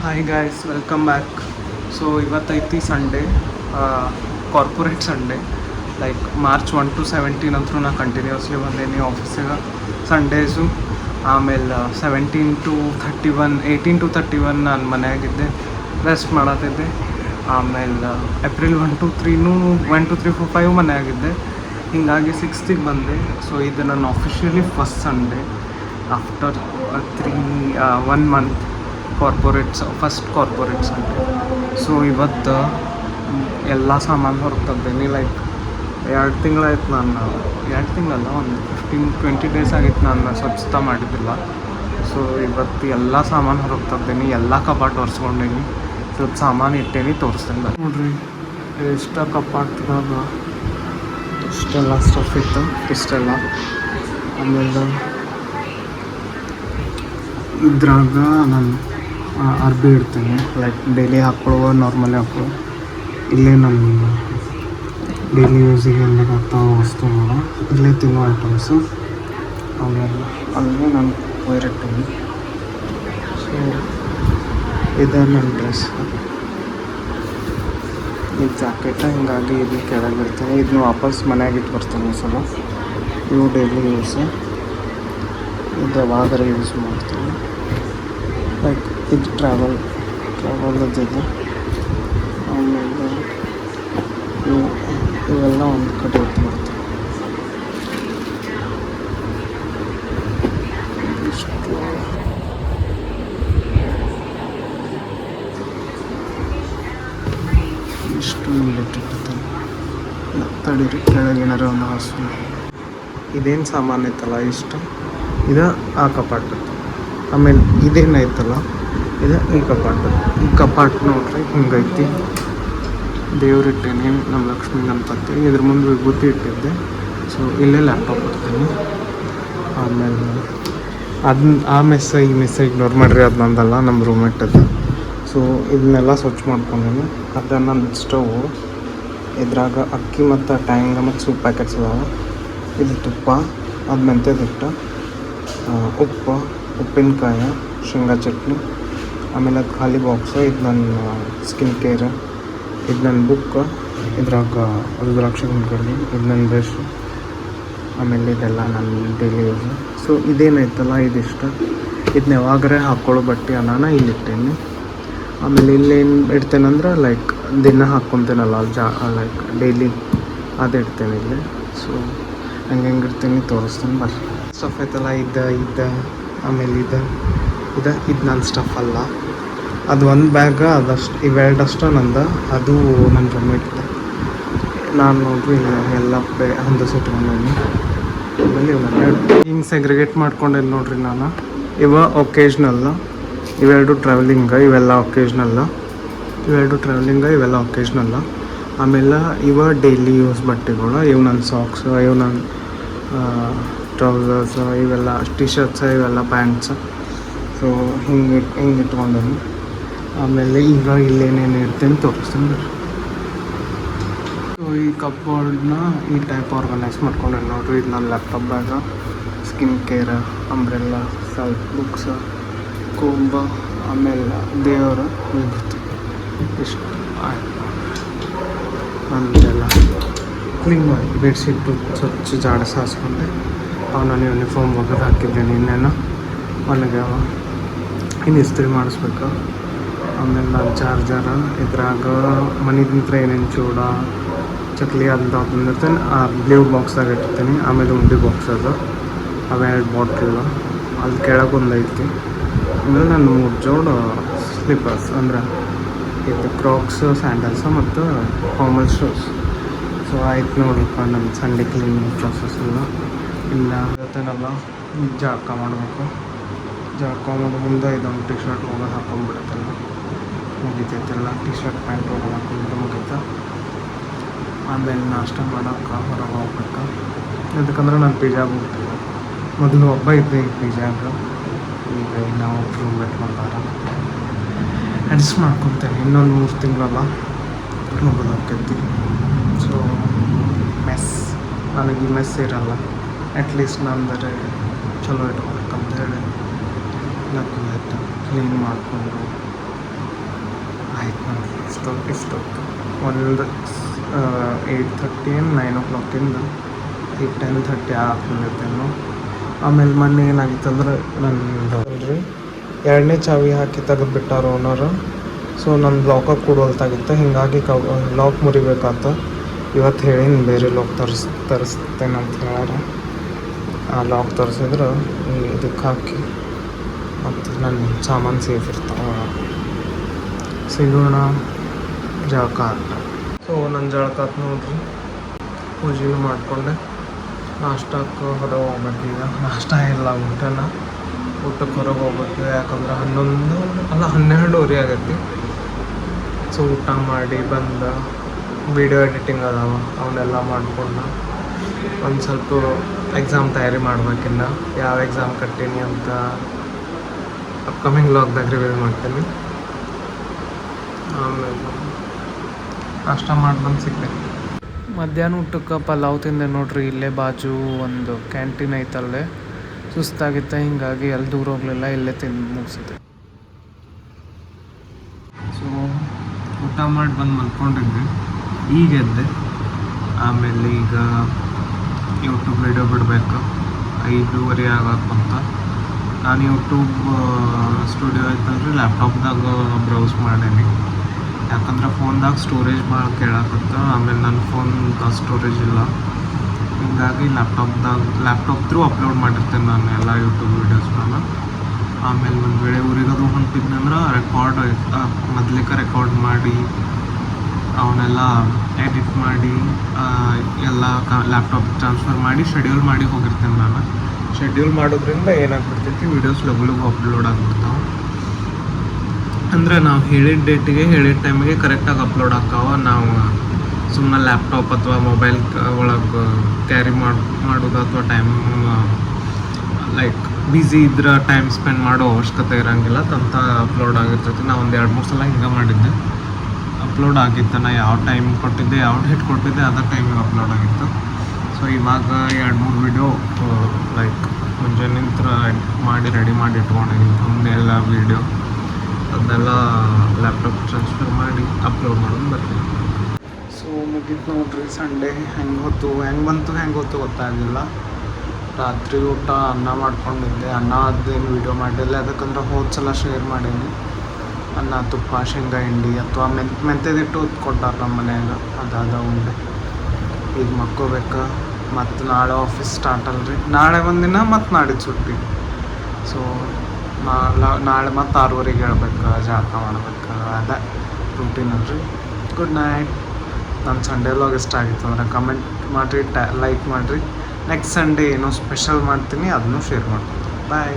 Hi guys, welcome back. So ಇವತ್ತೈತಿ Sunday, corporate Sunday. Like March 1 to 17 ಅಂತೂ ನಾ continuously ಬಂದೇನಿ ಆಫೀಸಿಗೆ ಸಂಡೇಸು. ಆಮೇಲೆ 18 to 31 ನಾನು ಮನೆಯಾಗಿದ್ದೆ, ರೆಸ್ಟ್ ಮಾಡತ್ತಿದ್ದೆ. ಆಮೇಲೆ ಏಪ್ರಿಲ್ 1 to 3 1 2 3 4 5 ಮನೆಯಾಗಿದ್ದೆ. ಹೀಗಾಗಿ 6th ಬಂದೆ. ಸೊ ಇದು ನನ್ನ officially first Sunday after 1 month first corporates ಅಂತ. ಸೊ ಇವತ್ತು ಎಲ್ಲ ಸಾಮಾನು ಹೊರಗೆ ತೆಗ್ದೇನಿ. ಲೈಕ್ 2 ತಿಂಗಳಾಯ್ತು, ನಾನು 2 ತಿಂಗಳಲ್ಲ, ಒಂದು 15-20 ಡೇಸ್ ಆಗಿತ್ತು ನಾನು ಸ್ವಚ್ಛತೆ ಮಾಡಿದ್ದಿಲ್ಲ. ಸೊ ಇವತ್ತು ಎಲ್ಲ ಸಾಮಾನು ಹೊರಗೆ ತೆಗ್ದೇನಿ, ಎಲ್ಲ ಕಪಾಟ್ ಒರೆಸ್ಕೊಂಡೇನಿ. ಸ್ವಲ್ಪ ಸಾಮಾನು ಇಟ್ಟೇನಿ, ತೋರಿಸ್ತೇನೆ ನೋಡ್ರಿ. ಇಷ್ಟ ಕಪಾಟ್ದಾಗ ಇಷ್ಟೆಲ್ಲ ಸ್ಟಫ್ ಇತ್ತು, ಇಷ್ಟೆಲ್ಲ. ಆಮೇಲೆ ಇದ್ರಾಗ ನಾನು ಅರ್ಬಿ ಇಡ್ತೀನಿ, ಲೈಕ್ ಡೈಲಿ ಹಾಕ್ಕೊಳ್ಳುವ, ನಾರ್ಮಲಿ ಹಾಕ್ಕೊಳ್ಳೋ. ಇಲ್ಲೇ ನನ್ನ ಡೈಲಿ ಯೂಸಿಗೆ ಎಲ್ಲ ಆಗ್ತಾವ ವಸ್ತುಗಳು, ಇಲ್ಲೇ ತಿನ್ನೋ ಐಟಮ್ಸು. ಆಮೇಲೆ ಅಲ್ಲೇ ನಾನು ವೈರ್ ಇಟ್ಟೀನಿ. ಸೊ ಇದು ನನ್ನ ಡ್ರೆಸ್, ಈ ಜಾಕೆಟ. ಹಿಂಗಾಗಿ ಇದು ಕೆಳಗೆ ಇಡ್ತೀನಿ, ಇದನ್ನ ವಾಪಸ್ ಮನೆಯಾಗ ಇಟ್ಟು ಬರ್ತೀನಿ ಸಲ. ಇವು ಡೈಲಿ ಯೂಸು, ಇದು ಯಾವಾಗಾರ ಯೂಸ್ ಮಾಡ್ತೀನಿ. ಲೈಕ್ ಇದು ಟ್ರಾವೆಲ್ದಿದೆ. ಆಮೇಲೆ ಇವೆಲ್ಲ ಒಂದು ಕಡೆ ಇಟ್ಟು ಮಾಡ್ತೀನಿ. ಇಷ್ಟು ಇಟ್ಟಿರ್ತೀನಿ. ತಡೀರಿ, ಕೆಳಗೆ ಏನಾರು ಒಂದು ಹಸು. ಇದೇನು ಸಾಮಾನು ಐತಲ್ಲ ಇಷ್ಟು, ಇದು ಆ ಕಪಾಟು. ಆಮೇಲೆ ಇದೇನೈತಲ್ಲ ಇದು ಈ ಕಪಾಟ್ ನೋಡ್ರಿ, ಹಿಂಗೈತಿ. ದೇವ್ರಿಟ್ಟೇನೆ, ನಮ್ಮ ಲಕ್ಷ್ಮೀ ಗಣಪತಿ. ಇದ್ರ ಮುಂದೆ ವಿಭೂತಿ ಇಟ್ಟಿದ್ದೆ. ಸೊ ಇಲ್ಲೇ ಲ್ಯಾಪ್ಟಾಪ್ ಇಡ್ತೀನಿ. ಆಮೇಲೆ ಆ ಮೆಸ್ಸ ಈ ಮೆಸ್ಸ ಇಗ್ನೋರ್ ಮಾಡಿರಿ, ಅದು ನಂದಲ್ಲ, ನಮ್ಮ ರೂಮ್ಮೇಟ್ ಅದು. ಸೊ ಇದನ್ನೆಲ್ಲ ಸ್ವಚ್ಛ ಮಾಡ್ಕೊಂಡೇನಿ. ಅದು ನನ್ನ ಸ್ಟವ್. ಇದ್ರಾಗ ಅಕ್ಕಿ ಮತ್ತು ಟ್ಯಾಂಗ ಮತ್ತು ಸೂಪ್ ಪ್ಯಾಕೆಟ್ಸ್ ಅದಾವೆ. ಇದು ತುಪ್ಪ, ಅದು ಮೆಂತ್ಯದ ಹಿಟ್ಟು, ಉಪ್ಪು, ಉಪ್ಪಿನಕಾಯಿ, ಶೇಂಗಾ ಚಟ್ನಿ. ಆಮೇಲೆ ಅದು ಖಾಲಿ ಬಾಕ್ಸು. ಇದು ನನ್ನ ಸ್ಕಿನ್ ಕೇರ್, ಇದು ನನ್ನ ಬುಕ್. ಇದ್ರಾಗ ರುದ್ರಾಕ್ಷ ಗುಂಡ್ಗಲ್ಲಿ, ಇದು ನನ್ನ ಬ್ರಷ್. ಆಮೇಲೆ ಇದೆಲ್ಲ ನನ್ನ ಡೈಲಿ ಯೂಸು. ಸೊ ಇದೇನೈತಲ್ಲ ಇದಿಷ್ಟು, ಇದನ್ನ ಯಾವಾಗರೇ ಹಾಕ್ಕೊಳ್ಳೋ ಬಟ್ಟೆ ಅನ್ನಾನ ಇಲ್ಲಿ ಇಟ್ಟೇನಿ. ಆಮೇಲೆ ಇಲ್ಲೇನು ಇಡ್ತೇನೆಂದ್ರೆ ಲೈಕ್ ದಿನ ಹಾಕ್ಕೊತೇನಲ್ಲ ಲೈಕ್ ಡೈಲಿ, ಅದು ಇಡ್ತೇನೆ ಇಲ್ಲಿ. ಸೊ ಹೆಂಗೆ ಇಡ್ತೀನಿ ತೋರಿಸ್ತೇನೆ ಬರ್ರಿ. ಸ್ಟಫ್ ಐತಲ್ಲ ಇದು ಆಮೇಲೆ ಇದು ನನ್ನ ಸ್ಟಫ್ ಅಲ್ಲ. ಅದು ಒಂದು ಬ್ಯಾಗ, ಅದಷ್ಟು ಇವೆರಡಷ್ಟು ನಂದು. ಅದು ನನ್ನ ರೂಮ್ಮೇಟ್ದೆ. ನಾನು ನೋಡ್ರಿ ಎಲ್ಲ ಹೊಂದಿಸಿಟ್ಕೊಂಡೇನಿ. ಆಮೇಲೆ ಇವೆಲ್ಲ ಹಿಂಗೆ ಸೆಗ್ರಿಗೇಟ್ ಮಾಡ್ಕೊಂಡೇನಿ ನೋಡ್ರಿ ನಾನು. ಒಕೇಶ್ನಲ್ಲ, ಇವೆರಡು ಟ್ರಾವೆಲಿಂಗ, ಇವೆಲ್ಲ ಒಕೇಶ್ನಲ್ಲ. ಆಮೇಲೆ ಡೈಲಿ ಯೂಸ್ ಬಟ್ಟೆಗಳು. ಇವು ನನ್ನ ಸಾಕ್ಸ್, ಇವು ನನ್ನ ಟ್ರೌಸರ್ಸ್, ಇವೆಲ್ಲ ಟಿ ಶರ್ಟ್ಸ್, ಇವೆಲ್ಲ ಪ್ಯಾಂಟ್ಸ್. ಸೊ ಹಿಂಗೆ ಇಟ್ಕೊಂಡೇನಿ. ಆಮೇಲೆ ಈಗ ಇಲ್ಲೇನೇನು ಇಡ್ತೀನಿ ತೋರಿಸ್ತೀನಿ. ಸೊ ಈ ಕಪ್ಬೋರ್ಡ್ನ ಈ ಟೈಪ್ ಆರ್ಗನೈಸ್ ಮಾಡ್ಕೊಂಡೇನಿ ನೋಡ್ರಿ. ಇದು ನನ್ನ laptop bag, skin care, umbrella, side books, ಕೊಂಬ, ಆಮೇಲೆ ದೇವರ ವಿಭೂತಿ. ಇಷ್ಟು ಆಯ್ತು. ಅಂತೆಲ್ಲ ಕ್ಲೀನ್ ಮಾಡಿ ಬೆಡ್ಶೀಟು ಸ್ವಚ್ಛ ಜಾಡಿಸಿ ಹಾಸ್ಕೊಂಡೆ. ನಾನು ಯೂನಿಫಾರ್ಮ್ ಒಗೆದು ಹಾಕಿದ್ದೇನೆ, ಇನ್ನೇನು ಒಣಗ್ಯಾವ, ಇನ್ನು ಇಸ್ತ್ರಿ ಮಾಡಿಸ್ಬೇಕು. ಆಮೇಲೆ ನಾನು ಚಾರ್ಜರ, ಇದ್ರಾಗ ಮನೆದಿಂತ್ರ ಏನೇನು ಚೂಡ ಚಕ್ಲಿ ಅಂತ ಬಂದಿರ್ತೇನೆ, ಆ ಬ್ಲೂ ಬಾಕ್ಸ್ದಾಗ ಇಟ್ಟಿರ್ತೀನಿ. ಆಮೇಲೆ ಉಂಡಿ ಬಾಕ್ಸ್ ಅದು, ಅವೆರಡು ಬಾಟ್ಲ್, ಅಲ್ಲಿ ಕೆಳಗೆ ಒಂದೈತಿ. ಆಮೇಲೆ ನಾನು 3 ಜೋಡು ಸ್ಲಿಪ್ಪರ್ಸ್, ಅಂದ್ರೆ ಇದು ಕ್ರಾಕ್ಸ್, ಸ್ಯಾಂಡಲ್ಸ್ ಮತ್ತು ಫಾರ್ಮಲ್ ಶೂಸ್. ಸೊ ಆಯ್ತು ನೋಡ್ರಪ್ಪ ನನ್ನ ಸಂಡೇ ಕ್ಲೀನಿಂಗ್ ಪ್ರೊಸೆಸ್ ಎಲ್ಲ. ಇಲ್ಲ ಇವತ್ತೇನಲ್ಲ ಜಳಕ ಮಾಡಬೇಕು. ಜಳಕ ಮಾಡೋ ಮುಂದೆ ಇದೊಂದು ಟಿ ಶರ್ಟ್ ಹೋಗೋದು ಹಾಕೊಂಡ್ಬಿಡುತ್ತಲ್ಲ, ಮುಗಿತೈತೆಲ್ಲ. ಟಿ ಶರ್ಟ್ ಪ್ಯಾಂಟ್ ಹೋಗೋದು ಹಾಕೊಂಡ್ಬಿಟ್ಟು ಮುಗೀತ. ಆಮೇಲೆ ನಾಷ್ಟ ಮಾಡೋಕೆ ಹೊರಗೆ ಹೋಗ್ಬೇಕು. ಯಾಕಂದ್ರೆ ನಾನು ಪಿಜ್ಜಾಗೆ ಹೋಗ್ತೀನಿ. ಮೊದಲು ಒಬ್ಬ ಇದ್ದೆ ಈಗ ಪಿಜ್ಜಾಗ. ಈಗ ನಾವು ರೂಮ್ಮೇಟ್ ಬಂದಾರ, ಅಡ್ಜಸ್ಟ್ ಮಾಡ್ಕೊತೇನೆ. ಇನ್ನೊಂದು 3 ತಿಂಗಳಲ್ಲ ಮುಗಿದು ಹೋಗ್ತೈತಿ. ಸೊ ನನಗೆ ಈ ಮೆಸ್ ಇರಲ್ಲ. ಅಟ್ಲೀಸ್ಟ್ ನಂದರೆ ಚಲೋ ಇಟ್ಕೊಬೇಕಂತ ಹೇಳಿ ಲಕ್ಕು ಕ್ಲೀನ್ ಮಾಡಿಕೊಂಡು ಇಷ್ಟೊತ್ತು ಒಂದು 8:30 9 o'clock 10:30 ಆಗ್ತಿರ್ತೇನೋ. ಆಮೇಲೆ ಮೊನ್ನೆ ಏನಾಗಿತ್ತಂದ್ರೆ ನಂದು ಎರಡನೇ ಚಾವಿ ಹಾಕಿ ತೆಗೆದುಬಿಟ್ಟಾರ ಓನರು. ಸೊ ನನ್ನ ಲಾಕಾಗಿ ಕೊಡುವಲ್ತಾಗಿತ್ತು, ಹೀಗಾಗಿ ಲಾಕ್ ಮುರಿಬೇಕಾತ. ಇವತ್ತು ಹೇಳೀನಿ ಬೇರೆ ಲಾಕ್ ತರಿಸ್ತೇನೆ ಅಂತ ಹೇಳಾರ. ಆ ಲಾಕ್ ತರಿಸಿದ್ರೆ ಇದಕ್ಕೆ ಹಾಕಿ ಮತ್ತು ನನ್ನ ಸಾಮಾನು ಸೇಫ್ ಇರ್ತಾವೆ. ಸಿಗೋಣ ಜಳಕ ಅಂತ. ಸೊ ನನ್ನ ಜಳಕ ಆತು ನೋಡ್ರಿ, ಪೂಜೆನೂ ಮಾಡಿಕೊಂಡೆ. ನಾಷ್ಟಕ್ಕೆ ಹೊರಗೆ ಹೋಗ್ಬೇಕು. ಈಗ ನಾಷ್ಟ ಇಲ್ಲ, ಊಟಕ್ಕೆ ಹೊರಗೆ ಹೋಗ್ಬೇಕು. ಯಾಕಂದ್ರೆ 12 ಆಗೈತಿ. ಸೊ ಊಟ ಮಾಡಿ ಬಂದು ವೀಡಿಯೋ ಎಡಿಟಿಂಗ್ ಅದಾವ, ಅವನ್ನೆಲ್ಲ ಮಾಡಿಕೊಂಡು ಒಂದು ಸ್ವಲ್ಪ ಎಕ್ಸಾಮ್ ತಯಾರಿ ಮಾಡ್ಬೇಕಿನ್ನ. ಯಾವ ಎಕ್ಸಾಮ್ ಕಟ್ಟೀನಿ ಅಂತ ಅಪ್ಕಮಿಂಗ್ ವ್ಲಾಗ್ದಾಗ ರಿವೀಲ್ ಮಾಡ್ತೀನಿ. ಆಮೇಲೆ ನಾಷ್ಟ ಮಾಡಿ ಬಂದು ಸಿಗ್ತೇನೆ. ಮಧ್ಯಾಹ್ನ ಊಟಕ್ಕೆ ಪಲಾವ್ ತಿಂದೆ ನೋಡ್ರಿ. ಇಲ್ಲೇ ಬಾಜು ಒಂದು ಕ್ಯಾಂಟೀನ್ ಐತಲ್ಲೇ. ಸುಸ್ತಾಗಿತ್ತು, ಹೀಗಾಗಿ ಎಲ್ಲಿ ದೂರ ಹೋಗಲಿಲ್ಲ, ಇಲ್ಲೇ ತಿಂದು ಮುಗಿಸಿದೆ. ಸೊ ಊಟ ಮಾಡಿ ಬಂದು ಮಲ್ಕೊಂಡಿದ್ದೆ, ಈಗ ಎದ್ದೆ. ಆಮೇಲೆ ಈಗ ಯೂಟ್ಯೂಬ್ ವಿಡಿಯೋ ಬಿಡಬೇಕು, 5:30 ಆಗಕ್ಕಂತ. ನಾನು ಯೂಟ್ಯೂಬ್ ಸ್ಟುಡಿಯೋ ಐತಂದ್ರೆ ಲ್ಯಾಪ್ಟಾಪ್ದಾಗ ಬ್ರೌಸ್ ಮಾಡೀನಿ. ಯಾಕಂದ್ರೆ ಫೋನ್ದಾಗ ಸ್ಟೋರೇಜ್ ಭಾಳ ಕೇಳಕತ್ತ. ಆಮೇಲೆ ನನ್ನ ಫೋನ್ ಸ್ಟೋರೇಜ್ ಇಲ್ಲ, ಹೀಗಾಗಿ ಲ್ಯಾಪ್ಟಾಪ್ ಥ್ರೂ ಅಪ್ಲೋಡ್ ಮಾಡಿರ್ತೇನೆ ನಾನು ಎಲ್ಲ ಯೂಟ್ಯೂಬ್ ವೀಡಿಯೋಸ್ಗಳನ್ನ. ಆಮೇಲೆ ಒಂದು ವೇಳೆ ಊರಿಗದು ಹೊಂಟಿದ್ನಂದ್ರೆ ಮೊದಲಿಗೆ ರೆಕಾರ್ಡ್ ಮಾಡಿ ಅವನ್ನೆಲ್ಲ ಎಡಿಟ್ ಮಾಡಿ ಎಲ್ಲ ಲ್ಯಾಪ್ಟಾಪ್ ಟ್ರಾನ್ಸ್ಫರ್ ಮಾಡಿ ಶೆಡ್ಯೂಲ್ ಮಾಡಿ ಹೋಗಿರ್ತೇನೆ ನಾನು. ಶೆಡ್ಯೂಲ್ ಮಾಡೋದ್ರಿಂದ ಏನಾಗ್ಬಿಡ್ತೈತಿ, ವೀಡಿಯೋಸ್ ಲಘು ಅಪ್ಲೋಡ್ ಆಗಿಬಿಡ್ತಾವೆ. ಅಂದರೆ ನಾವು ಹೇಳಿದ ಡೇಟಿಗೆ ಹೇಳಿದ ಟೈಮಿಗೆ ಕರೆಕ್ಟಾಗಿ ಅಪ್ಲೋಡ್ ಆಗ್ತಾವ. ನಾವು ಸುಮ್ಮನೆ ಲ್ಯಾಪ್ಟಾಪ್ ಅಥವಾ ಮೊಬೈಲ್ ಒಳಗೆ ಕ್ಯಾರಿ ಮಾಡೋದು ಅಥವಾ ಟೈಮ್ ಲೈಕ್ ಬ್ಯುಸಿ ಇದ್ರೆ ಟೈಮ್ ಸ್ಪೆಂಡ್ ಮಾಡೋ ಅವಶ್ಯಕತೆ ಇರೋಂಗಿಲ್ಲ ಅಂತ ಅಪ್ಲೋಡ್ ಆಗಿರ್ತೈತಿ. ನಾ ಒಂದು 2-3 ಸಲ ಹಿಂಗೆ ಮಾಡಿದ್ದೆ, ಅಪ್ಲೋಡ್ ಆಗಿತ್ತು. ನಾ ಯಾವ ಟೈಮ್ ಕೊಟ್ಟಿದ್ದೆ, ಯಾವ ಡೇಟ್ ಕೊಟ್ಟಿದ್ದೆ ಅದೇ ಟೈಮಿಗೆ ಅಪ್ಲೋಡ್ ಆಗಿತ್ತು. ಸೊ ಇವಾಗ 2-3 ವೀಡಿಯೋ ಲೈಕ್ ಮುಂಜಾನೆ ಮಾಡಿ ರೆಡಿ ಮಾಡಿ ಇಟ್ಕೊಂಡಿದ್ದೀನಿ. ಒಂದೆಲ್ಲ ವೀಡಿಯೋ ಅದನ್ನೆಲ್ಲ ಲ್ಯಾಪ್ಟಾಪ್ ಟ್ರಾನ್ಸ್ಫರ್ ಮಾಡಿ ಅಪ್ಲೋಡ್ ಮಾಡೋದು ಬರ್ತೀನಿ. ಸೊ ಮುಗೀತು ನೋಡ್ರಿ ಸಂಡೇ. ಹೆಂಗೆ ಬಂತು ಗೊತ್ತಾಗಿಲ್ಲ. ರಾತ್ರಿ ಊಟ ಅನ್ನ ಮಾಡ್ಕೊಂಡಿದ್ದೆ. ಅನ್ನ ಅದೇನು ವೀಡಿಯೋ ಮಾಡಿಲ್ಲ, ಅದಕ್ಕಂದ್ರೆ ಹೋದ ಸಲ ಶೇರ್ ಮಾಡೀನಿ. ಅನ್ನ, ತುಪ್ಪ, ಶೇಂಗಾ ಹಿಂಡಿ ಅಥವಾ ಮೆಂತ್ಯದಿಟ್ಟು ಕೊಟ್ಟಾರ ನಮ್ಮ ಮನ್ಯಾಗ, ಅದಾದ ಉಂಡೆ. ಈಗ ಮಕ್ಕೋಬೇಕು. ಮತ್ತು ನಾಳೆ ಆಫೀಸ್ ಸ್ಟಾರ್ಟ್ ಅಲ್ರಿ. ನಾಳೆ ಒಂದಿನ ಮತ್ತು ನಾಡಿದ್ದು ಸುಟ್ಟಿ. ಸೊ ನಾಳೆ ಮತ್ತು 6:30 ಹೇಳ್ಬೇಕು, ಜಳಕ ಮಾಡ್ಬೇಕು. ಅದೇ ರೂಟೀನ್ ಅಲ್ರಿ. Good night. ನನ್ನ ಸಂಡೇ ವ್ಲಾಗ್ ಇಷ್ಟ ಆಗಿತ್ತು ಅಂದರೆ ಕಮೆಂಟ್ ಮಾಡಿರಿ, ಲೈಕ್ ಮಾಡಿರಿ. ನೆಕ್ಸ್ಟ್ ಸಂಡೇ ಏನೋ ಸ್ಪೆಷಲ್ ಮಾಡ್ತೀನಿ, ಅದನ್ನು ಶೇರ್ ಮಾಡ್ತೀನಿ. ಬಾಯ್.